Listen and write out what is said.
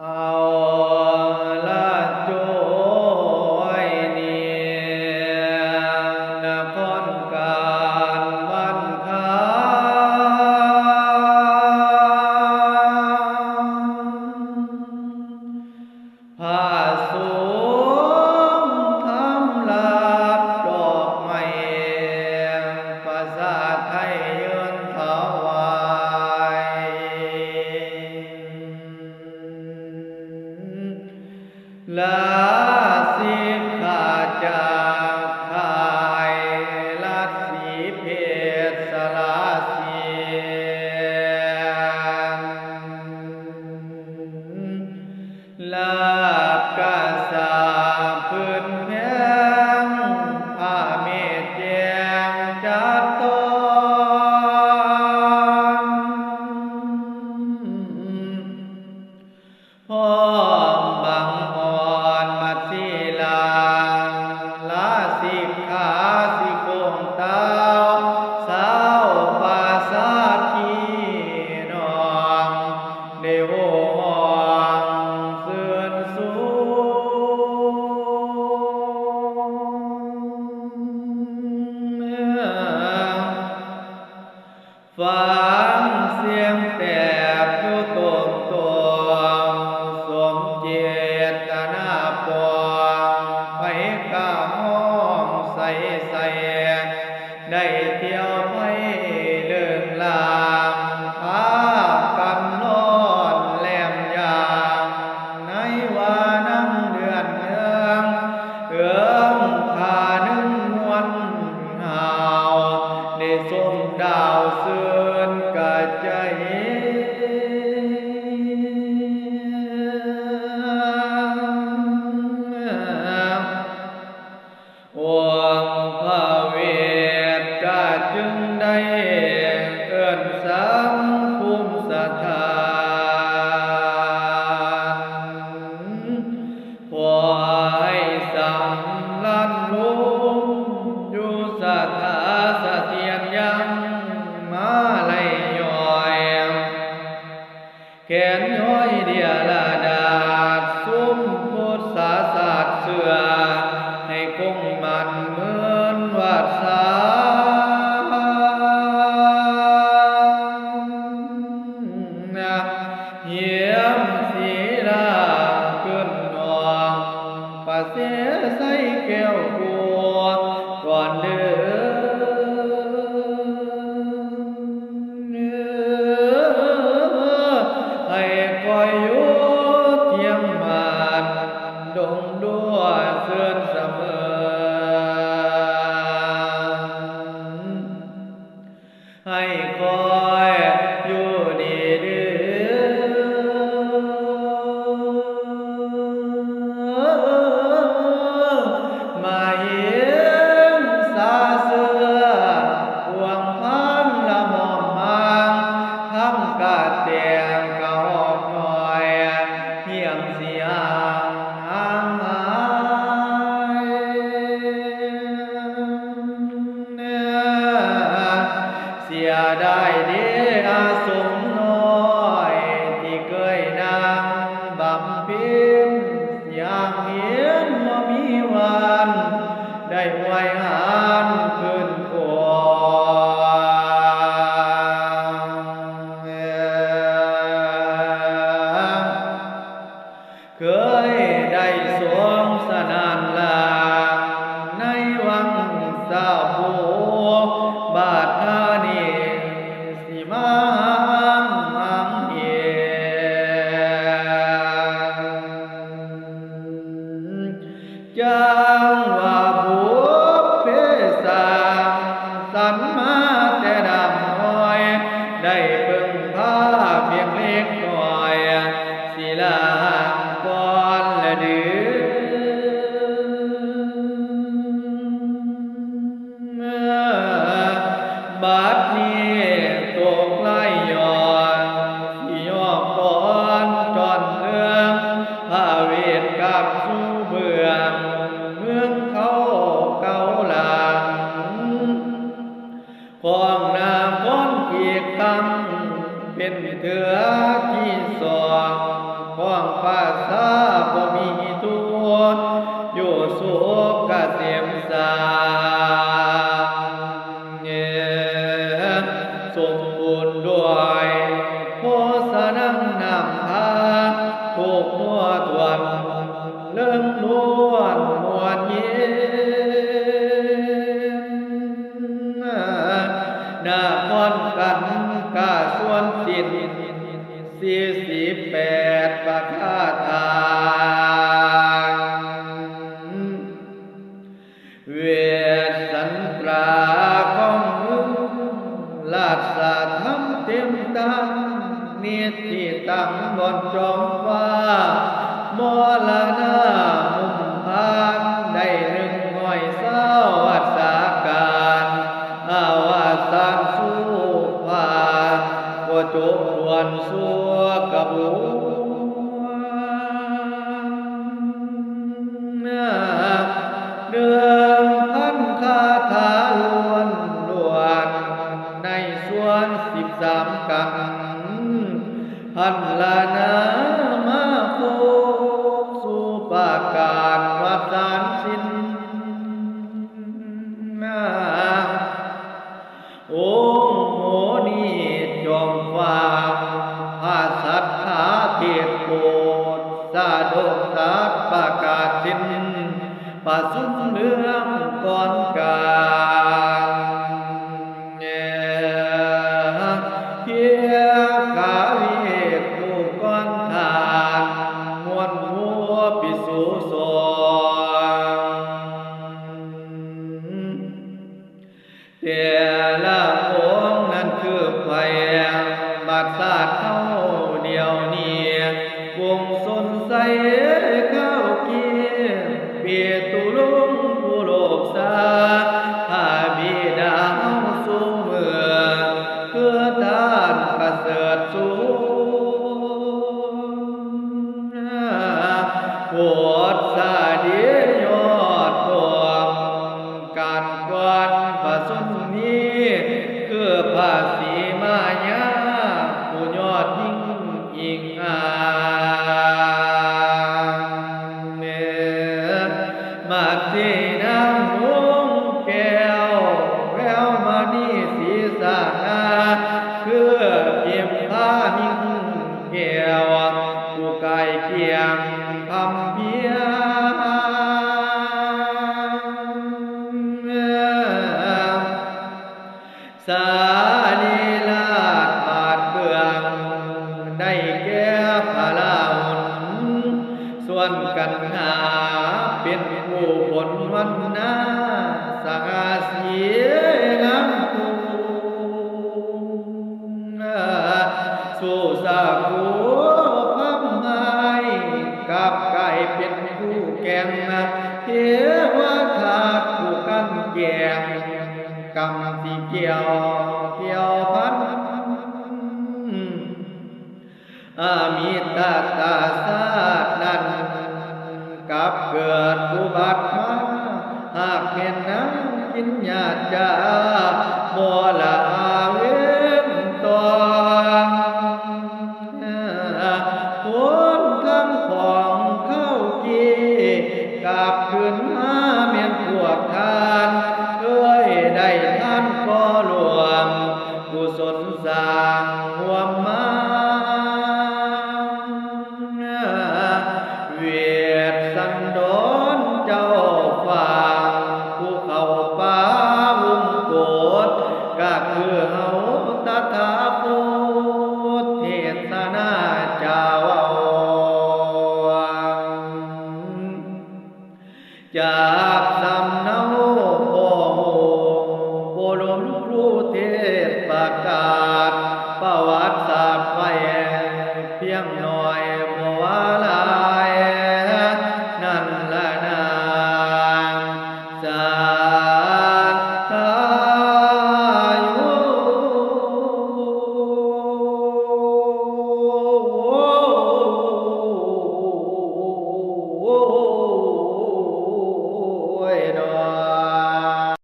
เอาละโจยเนียนครการบ้านคาผ้าสูงทำลาบดอกไม้ภาษาไทยยืนถวายลาสิกขาจากขายลัทธิเพศสลาเสียลาบกาสาพื้นแพงผ้าเมตแจงจัดตอนพร้อมบังอ่อนมัดสีลาลาสิกขาสิโคงเต้าสาวปาสาทีน้องเดโวห้องเสื่อนสูงฟังเสียงแตบอยู่ตรงตัวสมเจตนาปองไผกล้าห้องใส่ได้เที่ยวไปเลื่องลางพากันนอนแลมยางในว่านั่งเดือนเนืองเอื้อมขาหนึ่งมวนหาวได้ส้มดาวเสือนกะใจองค์พระเวทก็จึงได้เอิ้นสามภูมิสถานขอให้สำลันลุมอยู่สถาสะเทียนยังมาไล่ย่อยแขนย้อยเดียละดาษซุ้มพุทธาศาสตร์เสือให้คงมันเหมือนวัดสาเยี่ยมศีลาขึ้นนองปะเสียใส่แก้วกัวก่อนเดินให้คอยอยู่เทียมบานดงด้วยเสื่อนเสมอให้คอยอยู่ดีเดืมาเยี่ยมสาเสือห่วงพันละหม่อมมางทำกาดแดงกะหอกหน่อยเพียงเสียงห่างหายเสียได้เดีอาสมน้อยที่เคยนั่งบำเพ็ญอย่างเห็นว่ามีวันได้ไหวหานขึ้นคงเคยได้สวมสนานลางในวังสาวผูบาทธานีสิมาหังเอียงจังว่าบุพเพสร้างสรรค์มาแต่ดำน้อยได้เพิ่งพาเพียงเล็กน้อยศิลาก่อนละเดือนบัดนี้ตกไล่ย้อนที่ยอมก่อนจอนเมืองพาเวทกับสู่เบืองเมืองเขาเก่าหลังของน้ำพ้นอีกคำเป็นเถือที่สองขอ องภาษาบ่มีตัวอยู่สุขเกษมสารสมบูรณ์ด้วยโภชนังนำพาถูกนัวทวนเลื่องล้วนมวลเย็นนาคอนกันกาส่วนสิ้น48ประคาถาเวสสันตราของมึงราชธรรมเต็มตังเนียติตังบนจอมฟ้ามรณะมุมพานได้100 เศร้าวัฏการอาวาสานสู้พานก็จบทวนสัวกระบุเดืองพันคาถาล้วนในส่วน13 กันพันลานามาโคสุปาการวัดสานสินองค์โหนีจอมฟ้าพาสัทธาเทศโปรดสาดกตัดประกาศสินประสุมเรื่องก่อนการเพียกาวิผู้ก่อนทานมวลหัวปิสุสแต่ละองค์นั้นคือไฟบัดสาดเข้าเดียวนี้วงสนใสเข้าเกียเปียตุลุงผู้โลกสาถ้าบิดาสู่เมืองเพื่อทานประเสริฐสูงโปรดสาดียอดรวมการกวนประสมนี้คือภาษีมายาผู้ยอดยิ่งอิงอามาที่น้ำหงแก้วแววมานี่ศีรษะนาคือเพียมผ้ามิ่งแก้วผู้ไก่เกียงคำเพียสาลีลาดบาดเบืองได้แก่พระลาหุนส่วนกันหาเป็นผู้ผลวันนาสงาเสียงามผู้สู่สาคูพับไม้กับไก่เป็นผู้แก่งเทวทัตผู้กันแก่งกรรมสิเกี่ยวพันมีตาศาสตร์นั้นกับเกิดอุบัติมาหากเห็นนั้นกินญาติจาบ่ละเว้นตัวคนทั้งของเข้ากีกลับคืนมาเมียนพวกทานเคยได้ท่านก็รวมกุศลสร้างรวมมาเวทสันดรเจ้าฝ่าผู้เข้าป่าวงโกฏก็คือเฮาตถาคตเทศนาเจ้าจากสำเนาโอโหลมครูเทศประกาศประวัติศาสตร์ไฟ